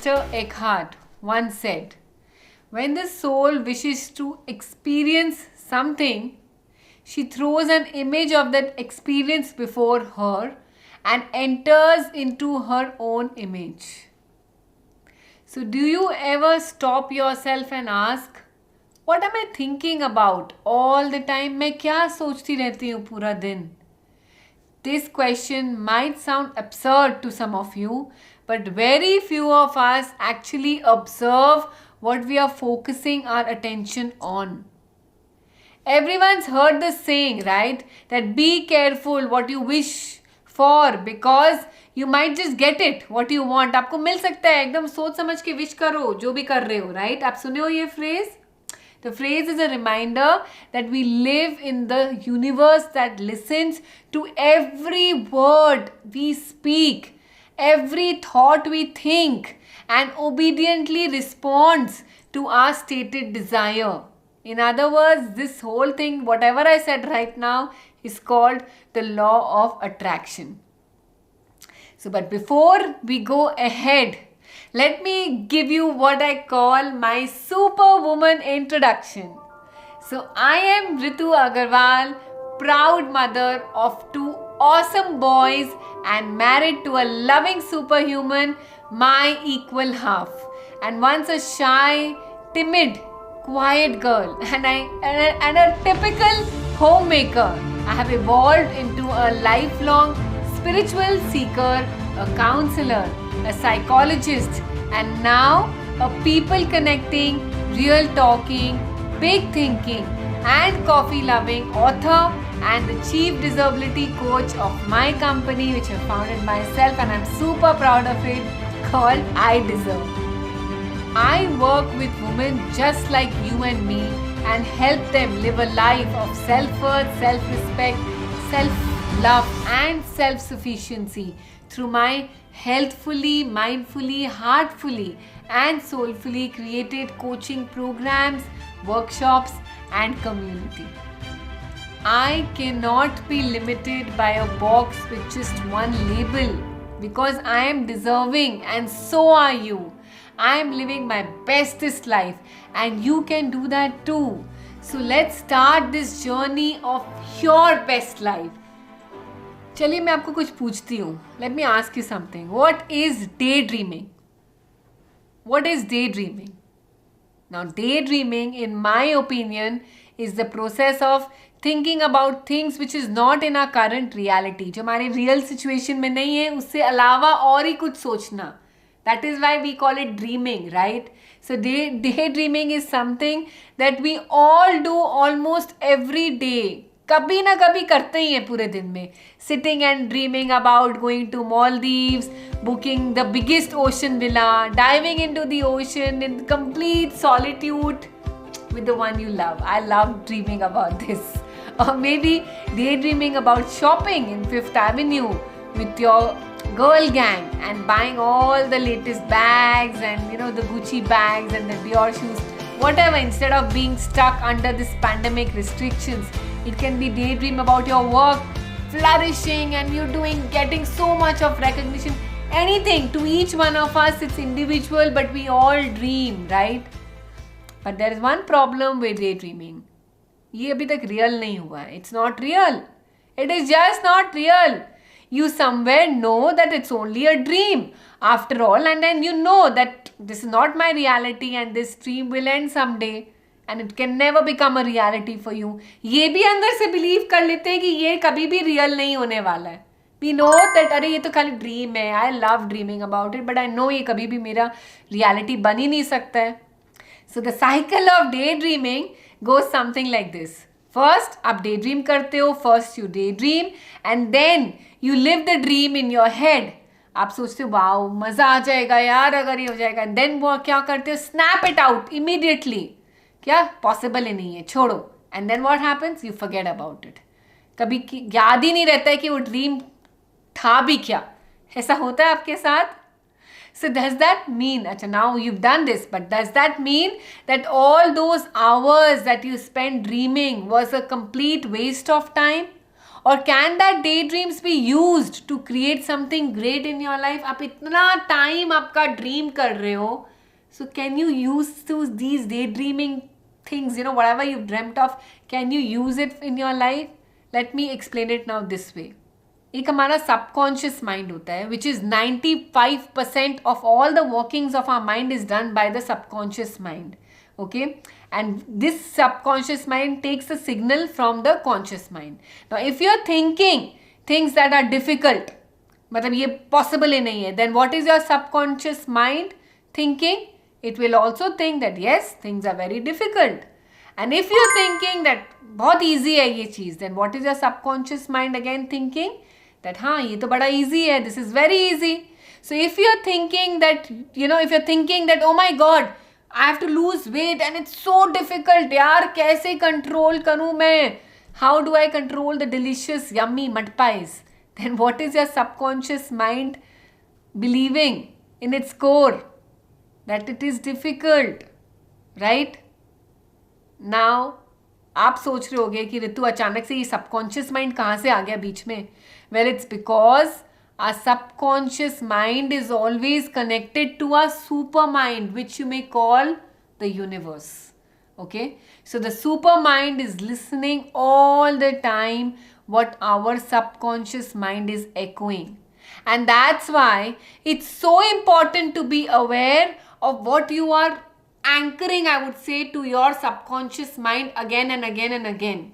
Meister Eckhart once said, when the soul wishes to experience something, she throws an image of that experience before her and enters into her own image. So, do you ever stop yourself and ask, what am I thinking about all the time? मैं क्या सोचती रहती हूँ पूरा दिन? This question might sound absurd to some of you, but very few of us actually observe what we are focusing our attention on. Everyone's heard the saying, right? That be careful what you wish for because you might just get it what you want. आपको मिल सकता है, एकदम सोच समझ के wish करो जो भी कर रहे हो, right? आप सुने हो ये phrase? The phrase is a reminder that we live in the universe that listens to every word we speak, every thought we think, and obediently responds to our stated desire. In other words, this whole thing, whatever I said right now, is called the law of attraction. So, but before we go ahead, let me give you what I call my superwoman introduction. So, I am Ritu Agarwal, proud mother of 2 awesome boys and married to a loving superhuman, my equal half. And once a shy, timid, quiet girl and a typical homemaker, I have evolved into a lifelong spiritual seeker, a counselor, a psychologist, and now a people connecting, real talking, big thinking, and coffee loving author and the chief disability coach of my company, which I founded myself, and I'm super proud of it, called I Deserve. I work with women just like you and me and help them live a life of self-worth, self-respect, self-love, and self-sufficiency through my healthfully, mindfully, heartfully, and soulfully created coaching programs, workshops, and community. I cannot be limited by a box with just one label because I am deserving and so are you. I am living my bestest life and you can do that too. So let's start this journey of your best life. चलिए मैं आपको कुछ पूछती हूँ. Let me ask you something. What is daydreaming? What is daydreaming? Now daydreaming, in my opinion, is the process of thinking about things which is not in our current reality. जो हमारे real situation में नहीं है, उससे अलावा और ही कुछ सोचना. That is why we call it dreaming, right? So daydreaming is something that we all do almost every day. कभी ना कभी करते ही हैं पूरे दिन में. Sitting and dreaming about going to Maldives, booking the biggest ocean villa, diving into the ocean in complete solitude with the one you love. I love dreaming about this. Or maybe daydreaming about shopping in Fifth Avenue with your girl gang and buying all the latest bags and the Gucci bags and the Dior shoes, whatever, instead of being stuck under this pandemic restrictions. It can be daydream about your work flourishing and you getting so much of recognition. Anything, to each one of us it's individual, but we all dream, right? But there is one problem with daydreaming. ये अभी तक real नहीं हुआ है. It's not real. It is just not real. You somewhere know that it's only a dream after all, and then you know that this is not my reality and this dream will end someday and it can never become a reality for you. ये भी अंदर से believe कर लेते हैं कि ये कभी भी real नहीं होने वाला है. We know that अरे ये तो खाली dream है. I love dreaming about it, but I know ये कभी भी मेरा reality बन ही नहीं सकता है. So the cycle of daydreaming goes something like this. First, आप daydream करते हो. First you daydream and then you live the dream in your head. आप सोचते हो वाओ मज़ा आ जाएगा यार अगर ये हो जाएगा. And then वो क्या करते हो? Snap it out immediately. क्या possible ही नहीं है, छोड़ो. And then what happens? You forget about it. कभी याद ही नहीं रहता है कि वो dream था भी क्या. ऐसा होता है आपके साथ? So does that mean, now you've done this, but does that mean that all those hours that you spent dreaming was a complete waste of time? or can that daydreams be used to create something great in your life? आप इतना time आपका dream कर रहे हो, so can you use these daydreaming things, whatever you've dreamt of, can you use it in your life? Let me explain it now this way. एक हमारा subconscious mind होता है, which is 95% of all the workings of our mind is done by the subconscious mind. Okay, and this subconscious mind takes the signal from the conscious mind. Now if you are thinking things that are difficult, मतलब ये possible ही नहीं है, then what is your subconscious mind thinking? It will also think that yes, things are very difficult. And if you are thinking that बहुत easy है ये चीज़, then what is your subconscious mind again thinking? That हाँ ये तो बड़ा easy है, this is very easy. So if you are thinking that, if you are thinking that oh my God, I have to lose weight and it's so difficult, यार कैसे control करूँ मैं? How do I control the delicious yummy mud pies? Then what is your subconscious mind believing in its core? That it is difficult, right? Now आप सोच रहे होगे कि ऋतु अचानक से ये subconscious mind कहाँ से आ गया बीच में? Well, it's because our subconscious mind is always connected to our super mind, which you may call the universe. Okay, so the super mind is listening all the time what our subconscious mind is echoing, and that's why it's so important to be aware of what you are anchoring, I would say, to your subconscious mind again and again and again.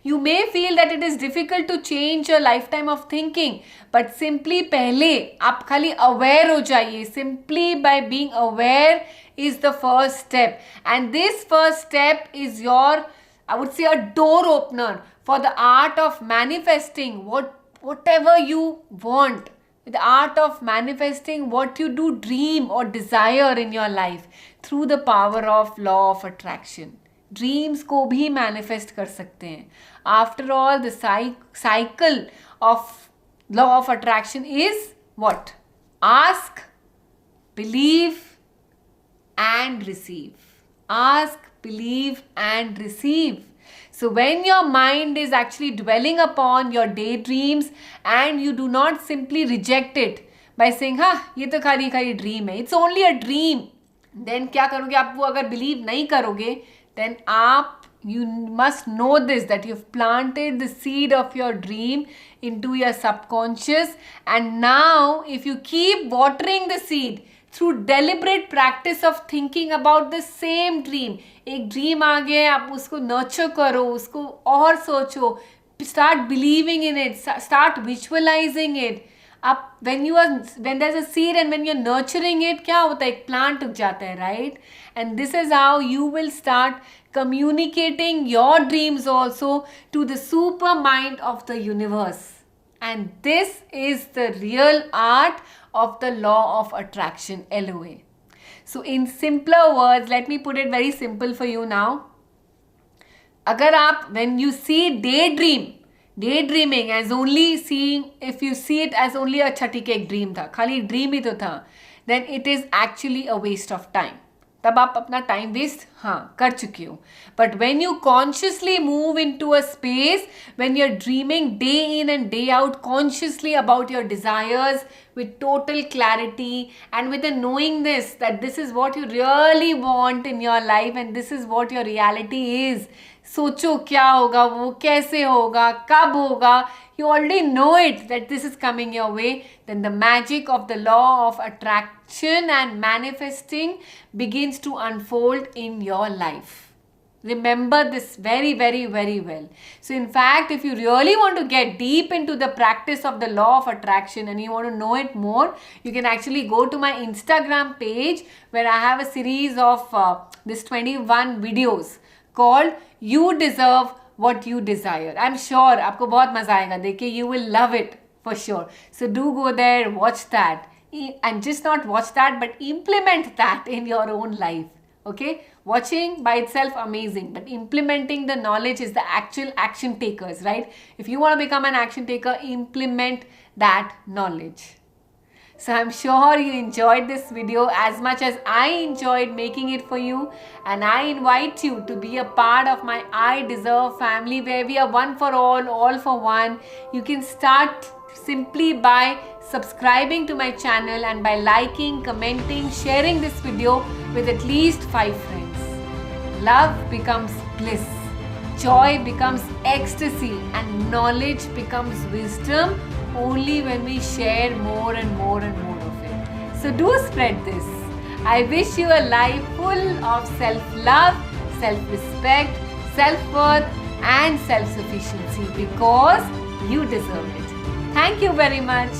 You may feel that it is difficult to change your lifetime of thinking, but simply पहले आप खाली aware हो जाइए. Simply by being aware is the first step, and this first step is your, I would say, a door opener for the art of manifesting whatever you want. The art of manifesting what you do dream or desire in your life through the power of law of attraction. Dreams को भी manifest कर सकते हैं. After all the cycle of law of attraction is what? Ask, believe and receive. Ask, believe and receive. So when your mind is actually dwelling upon your daydreams and you do not simply reject it by saying हाँ ये तो खाली खाली dream है, it's only a dream, then क्या करोगे आप? वो अगर बिलीव नहीं करोगे, then you must know this, that you've planted the seed of your dream into your subconscious, and now if you keep watering the seed through deliberate practice of thinking about the same dream, एक dream आ गया, आप उसको nurture करो, उसको और सोचो, start believing in it, start visualizing it. आप when there's a seed and when you're nurturing it, क्या होता है? एक plant उग जाता है, right? And this is how you will start communicating your dreams also to the super mind of the universe. And this is the real art of the law of attraction, LOA. So in simpler words, let me put it very simple for you now. अगर आप, when you see daydreaming as only seeing, if you see it as only a अच्छा ठीक है एक dream था, खाली dream ही तो था, then it is actually a waste of time. तब आप अपना टाइम वेस्ट कर चुके हो. But when you consciously move into a space, when you are dreaming day in and day out consciously about your desires with total clarity and with a knowingness that this is what you really want in your life and this is what your reality is. सोचो क्या होगा, वो कैसे होगा, कब होगा, you already know it that this is coming your way, then the magic of the law of attraction and manifesting begins to unfold in your life. Remember this very, very, very well. So in fact, if you really want to get deep into the practice of the law of attraction and you want to know it more, you can actually go to my Instagram page where I have a series of this 21 videos called You Deserve What You Desire. I'm sure आपको बहुत मजा आएगा देख के, you will love it for sure. So do go there, watch that, and just not watch that but implement that in your own life. Okay, watching by itself amazing, but implementing the knowledge is the actual action takers, right? If you want to become an action taker, implement that knowledge. So I'm sure you enjoyed this video as much as I enjoyed making it for you, and I invite you to be a part of my I Deserve family, where we are one for all for one. You can start simply by subscribing to my channel and by liking, commenting, sharing this video with at least 5 friends. Love becomes bliss, joy becomes ecstasy, and knowledge becomes wisdom only when we share more and more and more of it. So do spread this. I wish you a life full of self-love, self-respect, self-worth and self-sufficiency, because you deserve it. Thank you very much.